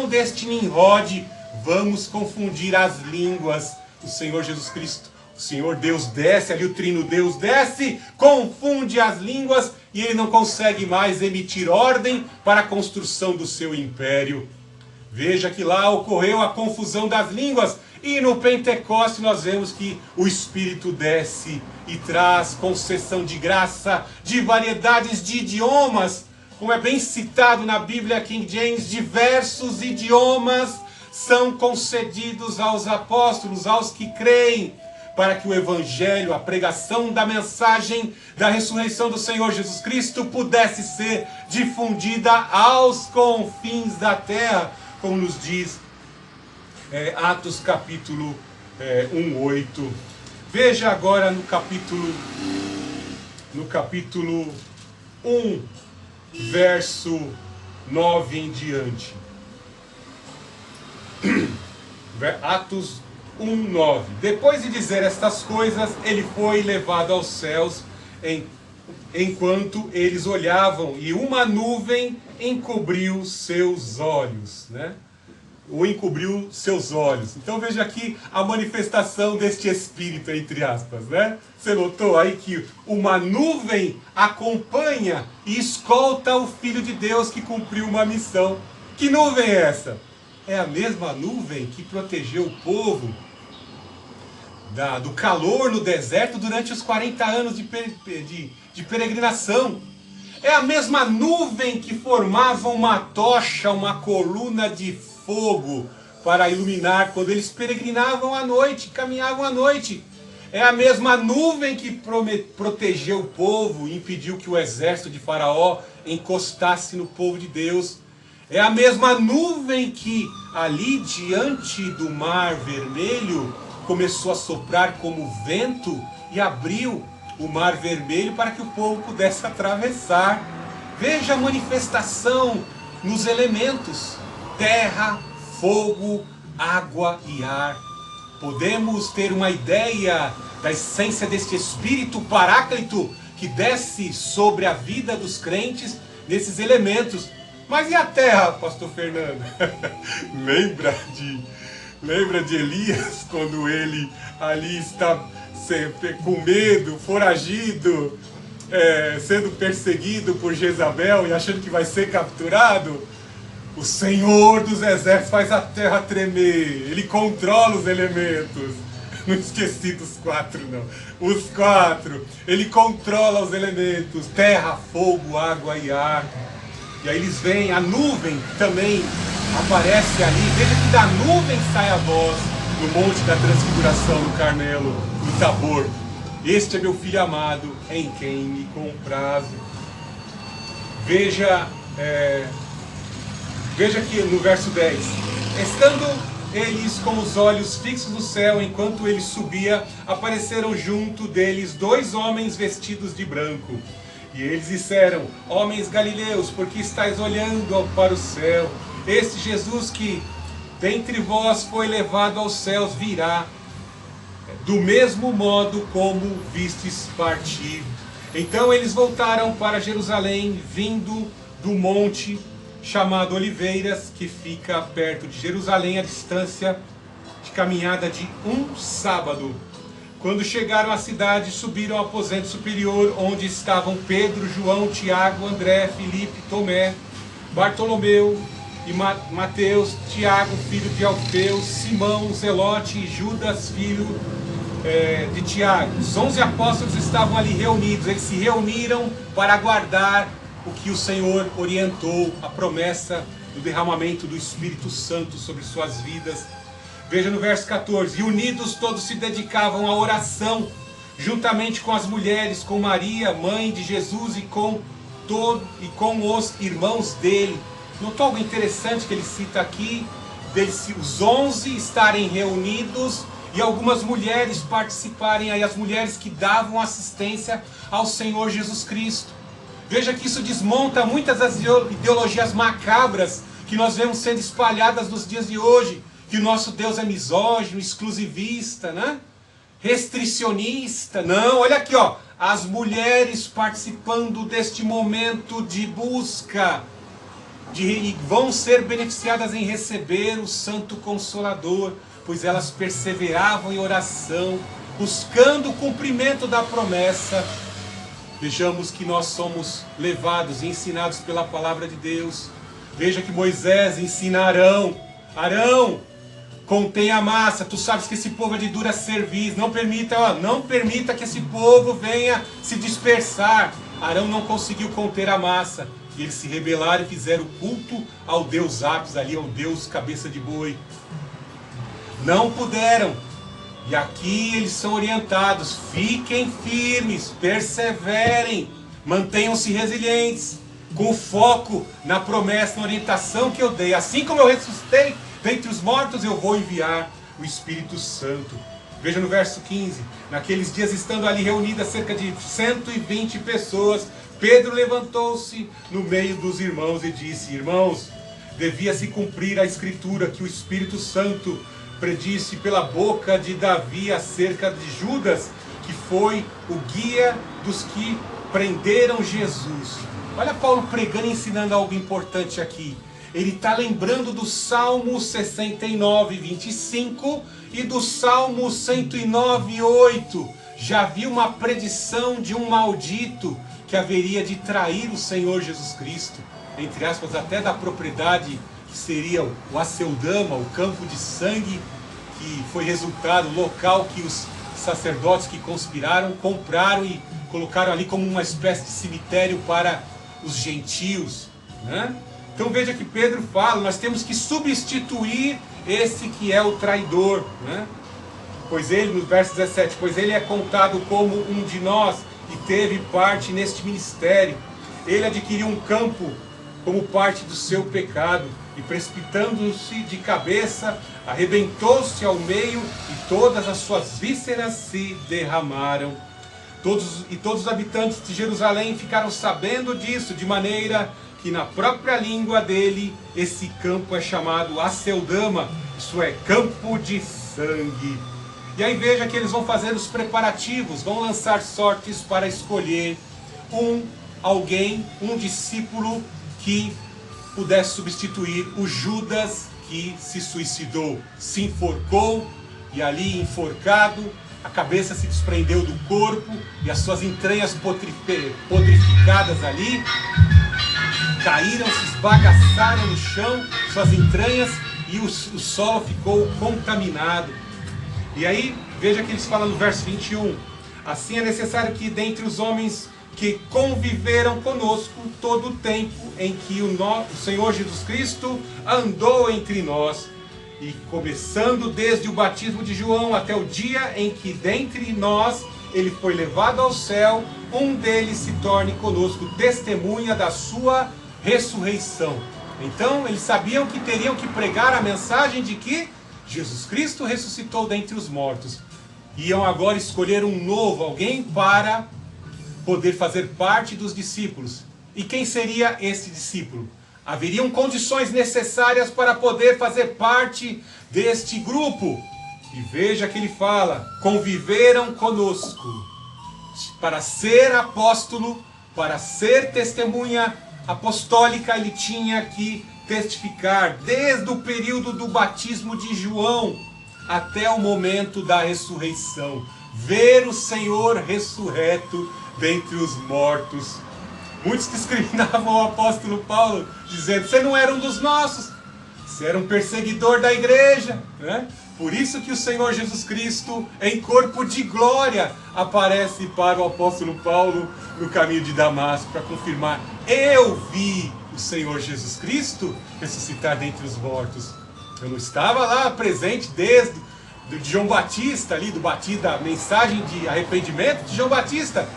Deste Nimrod, vamos confundir as línguas. O Senhor Jesus Cristo, o Senhor Deus desce, ali o Trino Deus desce, confunde as línguas e ele não consegue mais emitir ordem para a construção do seu império. Veja que lá ocorreu a confusão das línguas e no Pentecoste nós vemos que o Espírito desce e traz concessão de graça, de variedades de idiomas. Como é bem citado na Bíblia King James, diversos idiomas são concedidos aos apóstolos, aos que creem, para que o Evangelho, a pregação da mensagem da ressurreição do Senhor Jesus Cristo pudesse ser difundida aos confins da terra, como nos diz Atos capítulo 1:8. Veja agora no capítulo 1, verso 9 em diante. Atos 1:9. Depois de dizer estas coisas, ele foi levado aos céus, enquanto eles olhavam, e uma nuvem encobriu seus olhos, né? Ou encobriu seus olhos. Então veja aqui a manifestação deste Espírito, entre aspas, né? Você notou aí que uma nuvem acompanha e escolta o Filho de Deus que cumpriu uma missão. Que nuvem é essa? É a mesma nuvem que protegeu o povo do calor no deserto durante os 40 anos de peregrinação. É a mesma nuvem que formava uma tocha, uma coluna de fogo para iluminar quando eles peregrinavam à noite, caminhavam à noite. É a mesma nuvem que protegeu o povo e impediu que o exército de Faraó encostasse no povo de Deus. É a mesma nuvem que ali diante do Mar Vermelho começou a soprar como vento e abriu o Mar Vermelho para que o povo pudesse atravessar. Veja a manifestação nos elementos: terra, fogo, água e ar. Podemos ter uma ideia da essência deste Espírito Paráclito que desce sobre a vida dos crentes nesses elementos. Mas e a terra, pastor Fernando? Lembra de Elias, quando ele ali está com medo, foragido, sendo perseguido por Jezabel e achando que vai ser capturado? O Senhor dos Exércitos faz a terra tremer, Ele controla os elementos. Não esqueci dos 4 não, os 4, Ele controla os elementos, terra, fogo, água e ar. E aí eles veem, a nuvem também aparece ali. Veja que da nuvem sai a voz no Monte da Transfiguração, no Carmelo, no Tabor: este é meu Filho amado, em quem me comprazo. Veja que no verso 10, estando eles com os olhos fixos no céu, enquanto ele subia, apareceram junto deles 2 homens vestidos de branco. E eles disseram: homens galileus, por que estáis olhando para o céu? Este Jesus que dentre vós foi levado aos céus virá, do mesmo modo como vistes partir. Então eles voltaram para Jerusalém, vindo do monte chamado Oliveiras, que fica perto de Jerusalém, a distância de caminhada de um sábado. Quando chegaram à cidade, subiram ao aposento superior, onde estavam Pedro, João, Tiago, André, Filipe, Tomé, Bartolomeu e Mateus, Tiago, filho de Alfeu, Simão, Zelote e Judas, filho de Tiago. Os 11 apóstolos estavam ali reunidos. Eles se reuniram para aguardar o que o Senhor orientou, a promessa do derramamento do Espírito Santo sobre suas vidas. Veja no verso 14: e unidos todos se dedicavam à oração, juntamente com as mulheres, com Maria, mãe de Jesus, e com os irmãos dele. Notou algo interessante que ele cita aqui? Os 11 estarem reunidos e algumas mulheres participarem, aí as mulheres que davam assistência ao Senhor Jesus Cristo. Veja que isso desmonta muitas das ideologias macabras que nós vemos sendo espalhadas nos dias de hoje. Que o nosso Deus é misógino, exclusivista, né? Restricionista. Não, olha aqui, ó, as mulheres participando deste momento de busca e vão ser beneficiadas em receber o Santo Consolador, pois elas perseveravam em oração, buscando o cumprimento da promessa. Vejamos que nós somos levados e ensinados pela palavra de Deus. Veja que Moisés ensina Arão: Arão, contém a massa, tu sabes que esse povo é de dura cerviz, não permita que esse povo venha se dispersar. Arão não conseguiu conter a massa, e eles se rebelaram e fizeram culto ao Deus Apis, ali ao Deus cabeça de boi. Não puderam. E aqui eles são orientados: fiquem firmes, perseverem, mantenham-se resilientes, com foco na promessa, na orientação que eu dei. Assim como eu ressuscitei dentre os mortos, eu vou enviar o Espírito Santo. Veja no verso 15: naqueles dias, estando ali reunidas cerca de 120 pessoas, Pedro levantou-se no meio dos irmãos e disse: irmãos, devia se cumprir a escritura que o Espírito Santo predisse pela boca de Davi acerca de Judas, que foi o guia dos que prenderam Jesus. Olha Paulo pregando e ensinando algo importante aqui. Ele está lembrando do Salmo 69, 25 e do Salmo 109, 8. Já havia uma predição de um maldito que haveria de trair o Senhor Jesus Cristo, entre aspas, até da propriedade que seria o Aceldama, o campo de sangue, que foi resultado, local que os sacerdotes que conspiraram compraram e colocaram ali como uma espécie de cemitério para os gentios, né? Então veja que Pedro fala: nós temos que substituir esse que é o traidor, né? Pois ele, no verso 17, pois ele é contado como um de nós e teve parte neste ministério. Ele adquiriu um campo como parte do seu pecado, e precipitando-se de cabeça, arrebentou-se ao meio, e todas as suas vísceras se derramaram. Todos os habitantes de Jerusalém ficaram sabendo disso, de maneira que na própria língua dele, esse campo é chamado Aceldama, isso é, campo de sangue. E aí veja que eles vão fazer os preparativos, vão lançar sortes para escolher um discípulo que pudesse substituir o Judas, que se suicidou, se enforcou, e ali enforcado, a cabeça se desprendeu do corpo, e as suas entranhas podrificadas ali caíram, se esbagaçaram no chão, suas entranhas, e o solo ficou contaminado. E aí, veja que eles falam no verso 21, assim é necessário que dentre os homens que conviveram conosco todo o tempo em que o Senhor Jesus Cristo andou entre nós, e começando desde o batismo de João até o dia em que dentre nós ele foi levado ao céu, um deles se torne conosco testemunha da sua ressurreição. Então eles sabiam que teriam que pregar a mensagem de que Jesus Cristo ressuscitou dentre os mortos. Iam agora escolher um novo, alguém para poder fazer parte dos discípulos. E quem seria esse discípulo? Haveriam condições necessárias para poder fazer parte deste grupo. E veja que ele fala: conviveram conosco. Para ser apóstolo, para ser testemunha apostólica, ele tinha que testificar desde o período do batismo de João até o momento da ressurreição. Ver o Senhor ressurreto dentre os mortos. Muitos discriminavam o apóstolo Paulo, dizendo: você não era um dos nossos, você era um perseguidor da igreja, né? Por isso que o Senhor Jesus Cristo, em corpo de glória, aparece para o apóstolo Paulo no caminho de Damasco, para confirmar: eu vi o Senhor Jesus Cristo ressuscitar dentre os mortos. Eu não estava lá presente desde de João Batista, ali da mensagem de arrependimento de João Batista,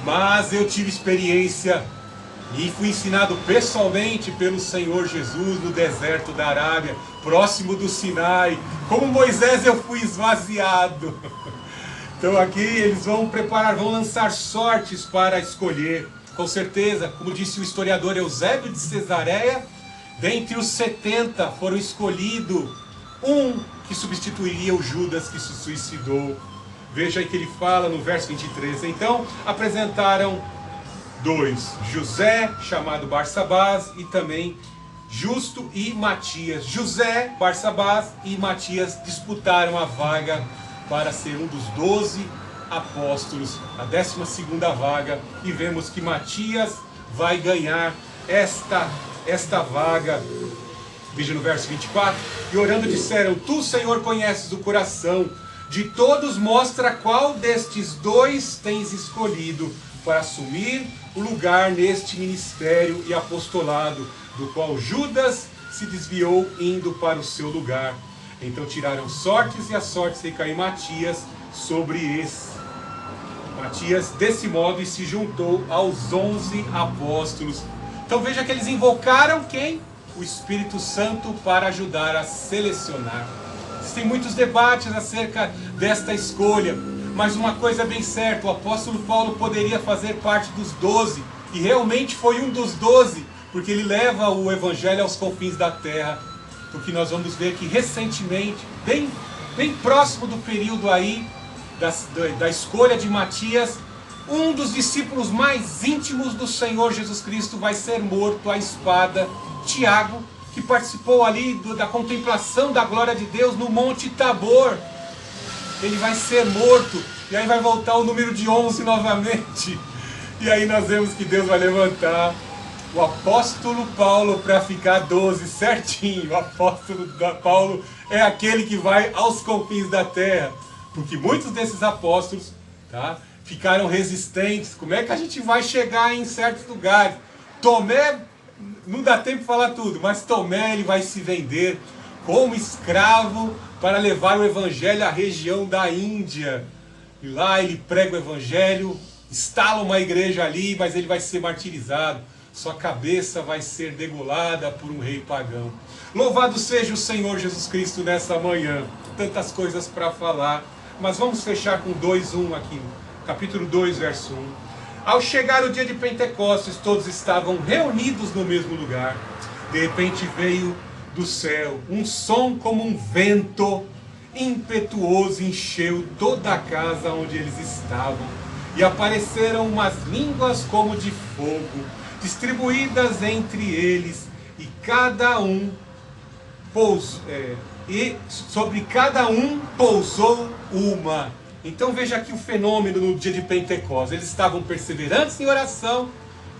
mas eu tive experiência e fui ensinado pessoalmente pelo Senhor Jesus no deserto da Arábia, próximo do Sinai. Como Moisés eu fui esvaziado. Então aqui eles vão lançar sortes para escolher. Com certeza, como disse o historiador Eusébio de Cesareia, dentre os 70 foram escolhidos um que substituiria o Judas que se suicidou. Veja aí que ele fala no verso 23. Então apresentaram dois, José, chamado Barsabás, e também Justo e Matias. José, Barsabás e Matias disputaram a vaga para ser um dos 12 apóstolos, a 12ª vaga, e vemos que Matias vai ganhar esta vaga. Veja no verso 24: e orando disseram: tu, Senhor, conheces o coração de todos, mostra qual destes dois tens escolhido para assumir o lugar neste ministério e apostolado, do qual Judas se desviou indo para o seu lugar. Então tiraram sortes, e a sorte recaiu em Matias sobre esse. Matias, desse modo, e se juntou aos 11 apóstolos. Então veja que eles invocaram quem? O Espírito Santo para ajudar a selecionar. Existem muitos debates acerca desta escolha, mas uma coisa é bem certa: o apóstolo Paulo poderia fazer parte dos 12, e realmente foi um dos 12, porque ele leva o evangelho aos confins da terra. Porque nós vamos ver que recentemente, bem próximo do período aí da escolha de Matias, um dos discípulos mais íntimos do Senhor Jesus Cristo vai ser morto à espada. Tiago, que participou ali da contemplação da glória de Deus no Monte Tabor, ele vai ser morto, e aí vai voltar o número de 11 novamente. E aí nós vemos que Deus vai levantar o apóstolo Paulo para ficar 12 certinho. O apóstolo Paulo é aquele que vai aos confins da terra, porque muitos desses apóstolos, tá, ficaram resistentes. Como é que a gente vai chegar em certos lugares? Tomé, não dá tempo de falar tudo, mas Tomé, ele vai se vender como escravo para levar o evangelho à região da Índia. E lá ele prega o evangelho, instala uma igreja ali, mas ele vai ser martirizado. Sua cabeça vai ser degolada por um rei pagão. Louvado seja o Senhor Jesus Cristo nessa manhã. Tantas coisas para falar, mas vamos fechar com 2:1 aqui. Capítulo 2, verso 1. Ao chegar o dia de Pentecostes, todos estavam reunidos no mesmo lugar. De repente veio do céu um som como um vento impetuoso, encheu toda a casa onde eles estavam. E apareceram umas línguas como de fogo, distribuídas entre eles, e sobre cada um pousou uma. Então veja aqui o fenômeno no dia de Pentecostes. Eles estavam perseverantes em oração,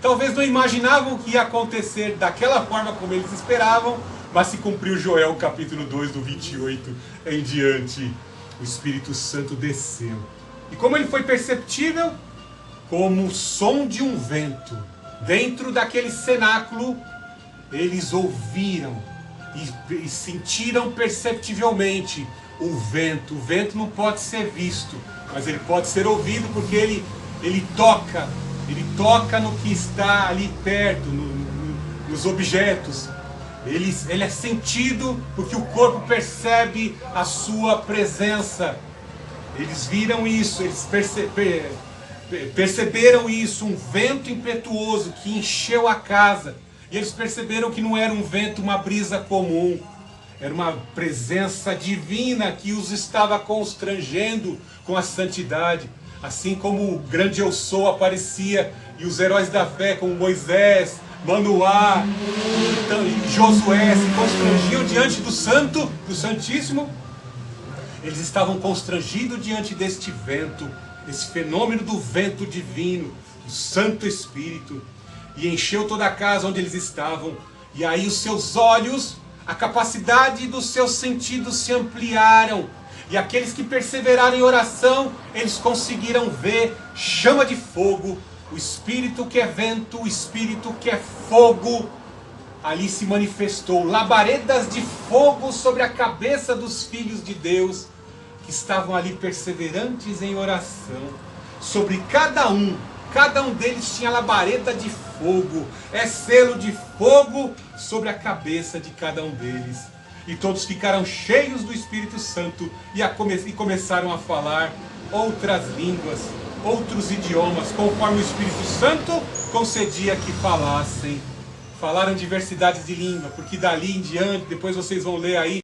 talvez não imaginavam o que ia acontecer daquela forma como eles esperavam, mas se cumpriu Joel capítulo 2, do 28 em diante. O Espírito Santo desceu. E como ele foi perceptível? Como o som de um vento. Dentro daquele cenáculo, eles ouviram e sentiram perceptivelmente o vento. O vento não pode ser visto, mas ele pode ser ouvido, porque ele toca no que está ali perto, nos objetos. Ele é sentido porque o corpo percebe a sua presença. Eles viram isso, eles perceberam isso, um vento impetuoso que encheu a casa. E eles perceberam que não era um vento, uma brisa comum. Era uma presença divina que os estava constrangendo com a santidade. Assim como o grande Eu Sou aparecia, e os heróis da fé como Moisés, Manoá, e Josué se constrangiam diante do Santo, do Santíssimo. Eles estavam constrangidos diante deste vento, esse fenômeno do vento divino, o Santo Espírito, e encheu toda a casa onde eles estavam. E aí os seus olhos, a capacidade dos seus sentidos se ampliaram, e aqueles que perseveraram em oração, eles conseguiram ver chama de fogo, o Espírito que é vento, o Espírito que é fogo. Ali se manifestou labaredas de fogo sobre a cabeça dos filhos de Deus, que estavam ali perseverantes em oração. Sobre cada um deles tinha labareda de fogo, selo de fogo sobre a cabeça de cada um deles. E todos ficaram cheios do Espírito Santo e começaram a falar outras línguas, outros idiomas, conforme o Espírito Santo concedia que falassem. Falaram diversidades de língua, porque dali em diante, depois vocês vão ler aí,